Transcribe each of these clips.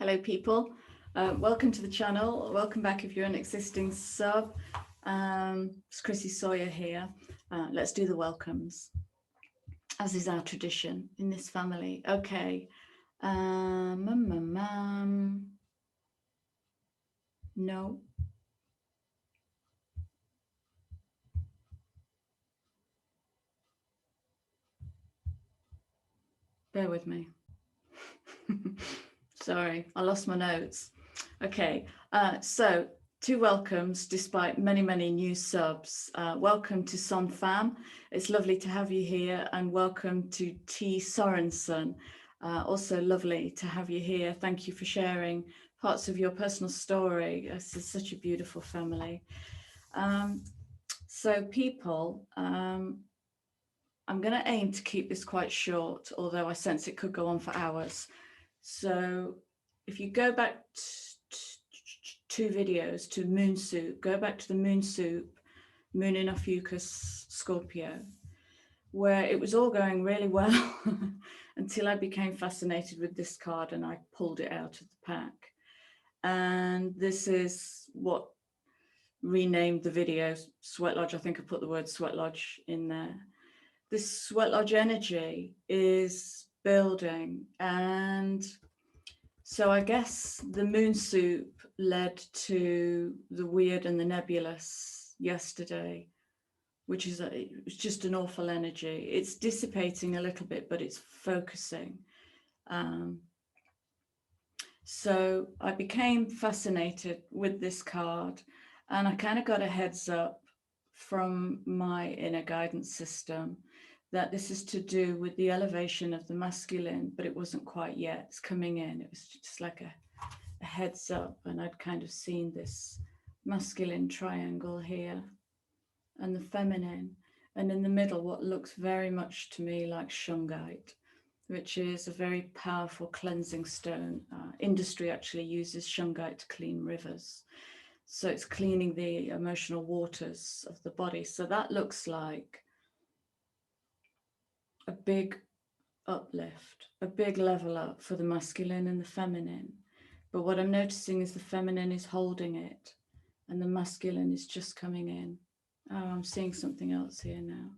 Hello people, welcome to the channel. Welcome back if you're an existing sub. It's Chrissy Sawyer here. Let's do the welcomes, as is our tradition in this family. Okay. No. Bear with me. Sorry, I lost my notes. Okay, so 2 welcomes despite many new subs. Welcome to Son Fam. It's lovely to have you here, and welcome to T Sorensen. Also lovely to have you here. Thank you for sharing parts of your personal story. This is such a beautiful family. So people, I'm going to aim to keep this quite short, although I sense it could go on for hours. So if you go back 2 videos to Moon Soup, go back to the Moon Soup, Moon in Ophiuchus, Scorpio, where it was all going really well until I became fascinated with this card and I pulled it out of the pack. And this is what renamed the video Sweatlodge. I think I put the word Sweatlodge in there. This Sweatlodge energy is building, and so I guess the Moon Soup led to the weird and the nebulous yesterday, which is it's just an awful energy. It's dissipating a little bit, but it's focusing. So I became fascinated with this card, and I kind of got a heads up from my inner guidance system that this is to do with the elevation of the masculine, but it wasn't quite yet. It's coming in. It was just like a heads up, and I'd kind of seen this masculine triangle here and the feminine, and in the middle what looks very much to me like shungite, which is a very powerful cleansing stone. Industry actually uses shungite to clean rivers. So it's cleaning the emotional waters of the body. So that looks like a big uplift, a big level up for the masculine and the feminine. But what I'm noticing is the feminine is holding it and the masculine is just coming in. Oh, I'm seeing something else here now.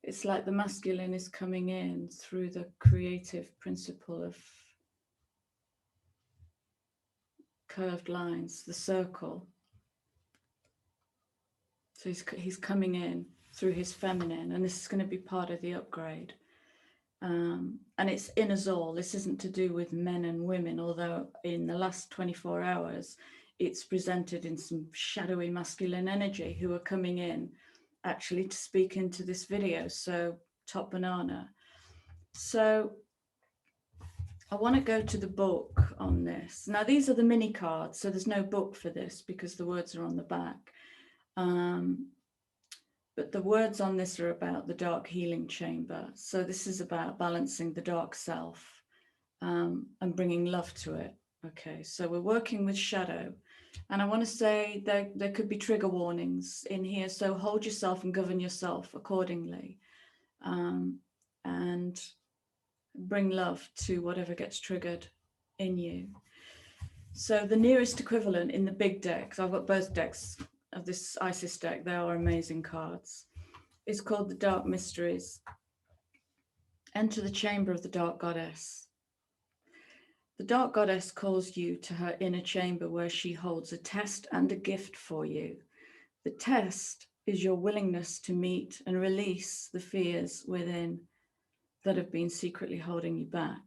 It's like the masculine is coming in through the creative principle of curved lines, the circle. So he's coming in through his feminine, and this is going to be part of the upgrade. And it's in us all. This isn't to do with men and women, although in the last 24 hours, it's presented in some shadowy masculine energy who are coming in actually to speak into this video. So top banana. So I want to go to the book on this. Now, these are the mini cards, so there's no book for this because the words are on the back. But the words on this are about the dark healing chamber. So this is about balancing the dark self and bringing love to it. Okay, so we're working with shadow. And I want to say there could be trigger warnings in here. So hold yourself and govern yourself accordingly. And bring love to whatever gets triggered in you. So the nearest equivalent in the big decks, I've got both decks of this Isis deck, they are amazing cards. It's called the Dark Mysteries. Enter the chamber of the Dark Goddess. The Dark Goddess calls you to her inner chamber where she holds a test and a gift for you. The test is your willingness to meet and release the fears within that have been secretly holding you back.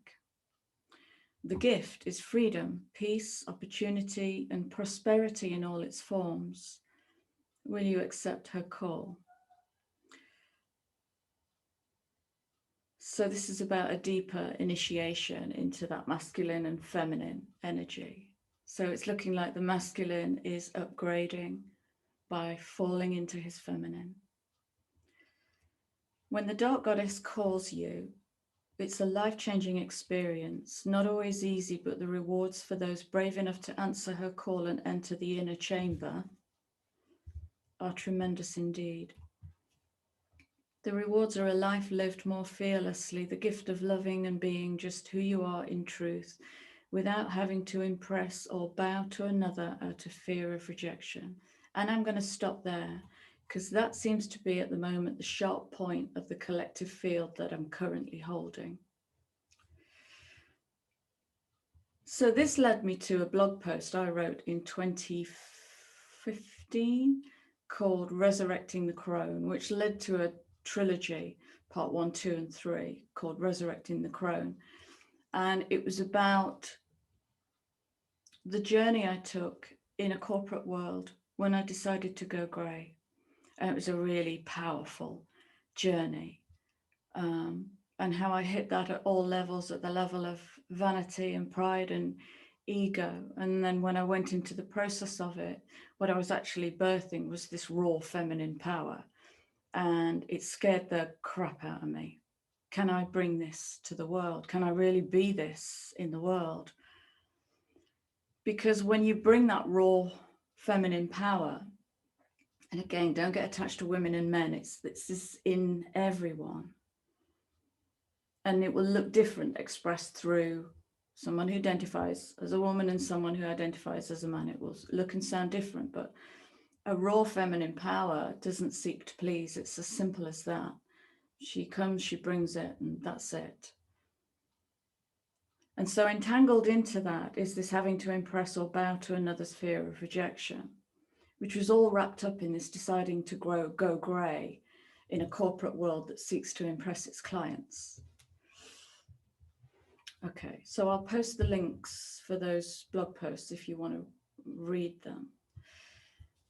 The gift is freedom, peace, opportunity, and prosperity in all its forms. Will you accept her call? So this is about a deeper initiation into that masculine and feminine energy. So it's looking like the masculine is upgrading by falling into his feminine. When the Dark Goddess calls you, it's a life-changing experience, not always easy, but the rewards for those brave enough to answer her call and enter the inner chamber are tremendous indeed. The rewards are a life lived more fearlessly, the gift of loving and being just who you are in truth, without having to impress or bow to another out of fear of rejection. And I'm going to stop there because that seems to be at the moment the sharp point of the collective field that I'm currently holding. So this led me to a blog post I wrote in 2015 called Resurrecting the Crone, which led to a trilogy, part 1, 2, and 3, called Resurrecting the Crone. And it was about the journey I took in a corporate world when I decided to go grey. And it was a really powerful journey. And how I hit that at all levels, at the level of vanity and pride and ego. And then when I went into the process of it, what I was actually birthing was this raw feminine power. And it scared the crap out of me. Can I bring this to the world? Can I really be this in the world? Because when you bring that raw feminine power, and again, don't get attached to women and men, it's in everyone. And it will look different expressed through someone who identifies as a woman and someone who identifies as a man. It will look and sound different, but a raw feminine power doesn't seek to please. It's as simple as that. She comes, she brings it, and that's it. And so entangled into that is this having to impress or bow to another's fear of rejection, which was all wrapped up in this deciding to go grey in a corporate world that seeks to impress its clients. Okay, so I'll post the links for those blog posts if you want to read them.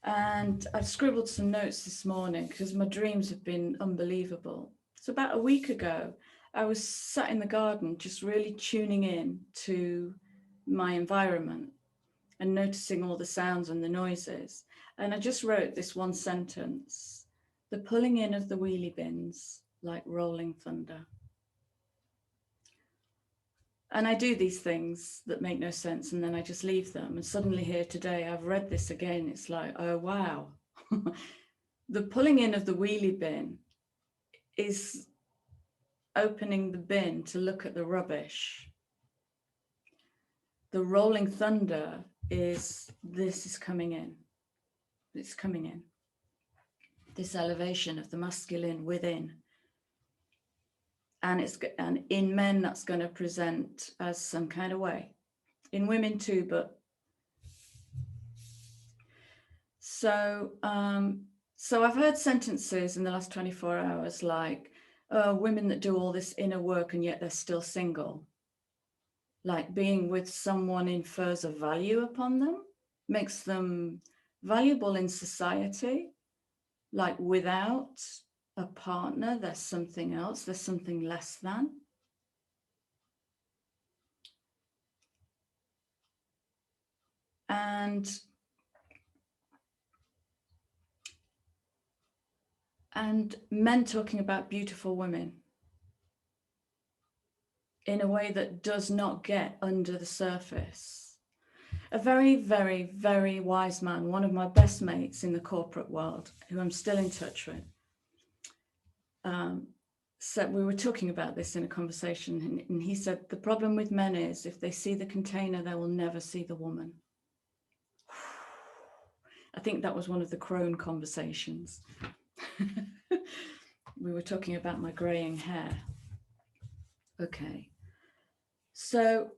And I've scribbled some notes this morning because my dreams have been unbelievable. So about a week ago, I was sat in the garden just really tuning in to my environment and noticing all the sounds and the noises. And I just wrote this one sentence: the pulling in of the wheelie bins like rolling thunder. And I do these things that make no sense, and then I just leave them. And suddenly here today, I've read this again. It's like, oh, wow. The pulling in of the wheelie bin is opening the bin to look at the rubbish. The rolling thunder is, this is coming in. It's coming in. This elevation of the masculine within. And in men, that's going to present as some kind of way. In women too, but so I've heard sentences in the last 24 hours like, women that do all this inner work and yet they're still single. Like being with someone infers a value upon them, makes them valuable in society. Like without a partner, there's something else, there's something less than. And men talking about beautiful women in a way that does not get under the surface. A very, very, very wise man, one of my best mates in the corporate world, who I'm still in touch with, said, we were talking about this in a conversation, and he said, the problem with men is if they see the container, they will never see the woman. I think that was one of the crone conversations. We were talking about my greying hair. Okay. So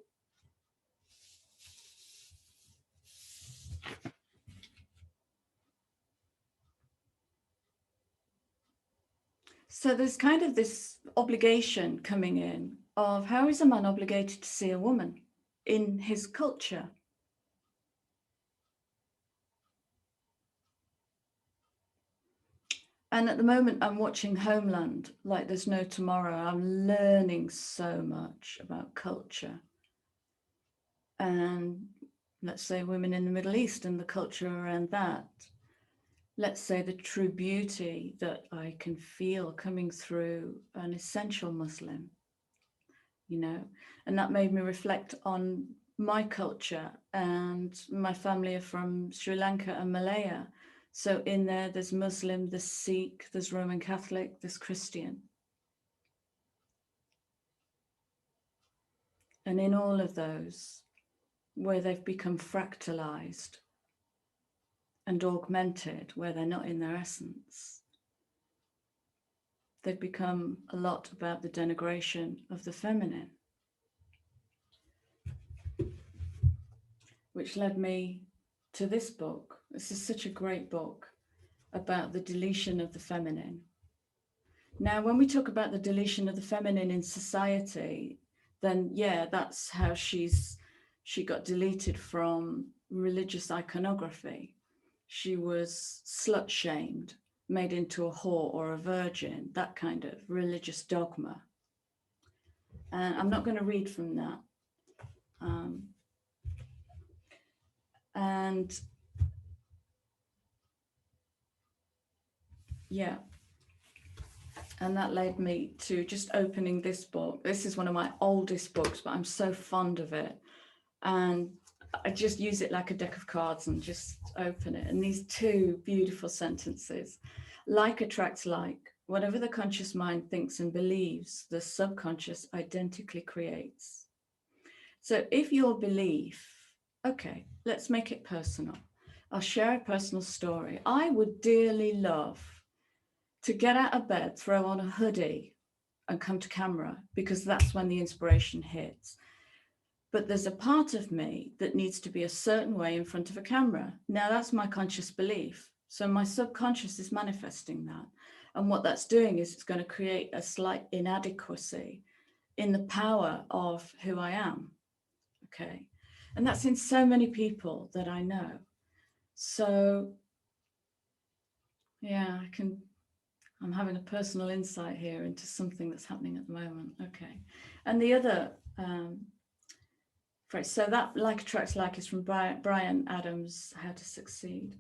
there's kind of this obligation coming in of how is a man obligated to see a woman in his culture? And at the moment, I'm watching Homeland like there's no tomorrow. I'm learning so much about culture. And let's say women in the Middle East and the culture around that. Let's say the true beauty that I can feel coming through an essential Muslim, you know, and that made me reflect on my culture, and my family are from Sri Lanka and Malaya. So in there's Muslim, there's Sikh, there's Roman Catholic, there's Christian. And in all of those, where they've become fractalized and augmented, where they're not in their essence. They've become a lot about the denigration of the feminine, which led me to this book. This is such a great book about the deletion of the feminine. Now, when we talk about the deletion of the feminine in society, then yeah, that's how she got deleted from religious iconography. She was slut shamed, made into a whore or a virgin, that kind of religious dogma. And I'm not going to read from that. And yeah, and that led me to just opening this book. This is one of my oldest books, but I'm so fond of it. And I just use it like a deck of cards and just open it. And these two beautiful sentences: like attracts like. Whatever the conscious mind thinks and believes, the subconscious identically creates. So if your belief, okay, let's make it personal. I'll share a personal story. I would dearly love to get out of bed, throw on a hoodie and come to camera, because that's when the inspiration hits. But there's a part of me that needs to be a certain way in front of a camera. Now that's my conscious belief. So my subconscious is manifesting that. And what that's doing is it's going to create a slight inadequacy in the power of who I am. Okay. And that's in so many people that I know. So yeah, I'm having a personal insight here into something that's happening at the moment. Okay. And the other phrase, so that like attracts like is from Brian Adams' How to Succeed.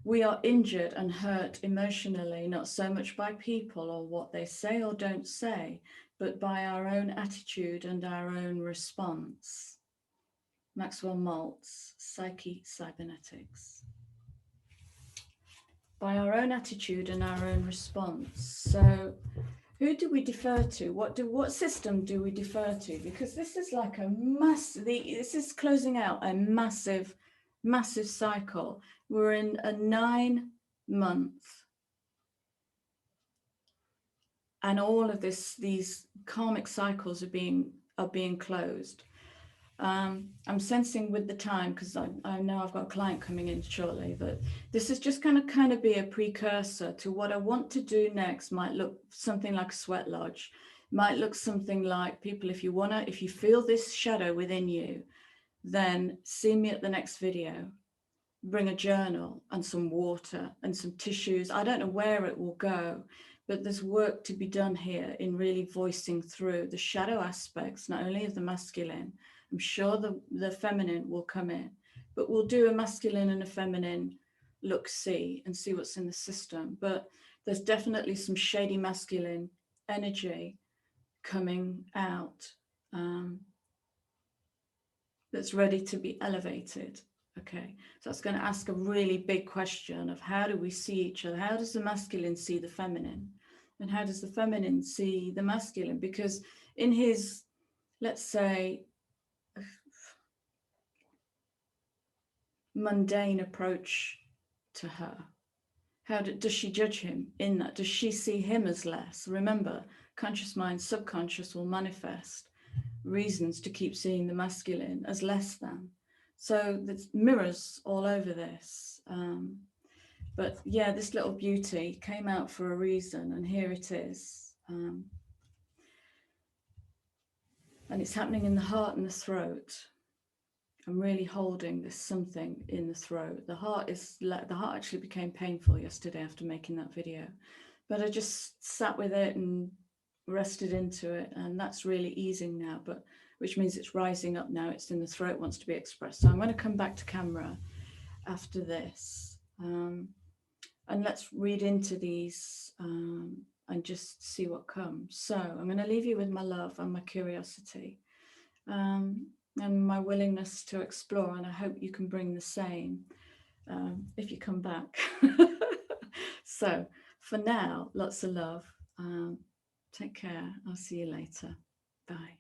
We are injured and hurt emotionally, not so much by people or what they say or don't say, but by our own attitude and our own response. Maxwell Maltz, Psyche Cybernetics. By our own attitude and our own response. So who do we defer to? What system do we defer to? Because this is like this is closing out a massive cycle. We're in a 9-month, and all of these karmic cycles are being closed. I'm sensing with the time, because I know I've got a client coming in shortly, but this is just going to kind of be a precursor to what I want to do next. Might look something like a Sweatlodge, might look something like, people, if you feel this shadow within you, then see me at the next video. Bring a journal and some water and some tissues. I don't know where it will go, but there's work to be done here in really voicing through the shadow aspects, not only of the masculine. I'm sure the feminine will come in, but we'll do a masculine and a feminine look-see and see what's in the system. But there's definitely some shady masculine energy coming out that's ready to be elevated. Okay, so that's going to ask a really big question of, how do we see each other? How does the masculine see the feminine? And how does the feminine see the masculine? Because in his, let's say, mundane approach to her, does she judge him in that? Does she see him as less? Remember, conscious mind, subconscious will manifest reasons to keep seeing the masculine as less than. So there's mirrors all over this. But yeah, this little beauty came out for a reason, and here it is. And it's happening in the heart and the throat. I'm really holding this something in the throat. The heart actually became painful yesterday after making that video, but I just sat with it and rested into it, and that's really easing now, but which means it's rising up now. It's in the throat, wants to be expressed. So I'm going to come back to camera after this, and let's read into these and just see what comes. So I'm going to leave you with my love and my curiosity and my willingness to explore, and I hope you can bring the same if you come back. So for now, lots of love. Take care. I'll see you later. Bye.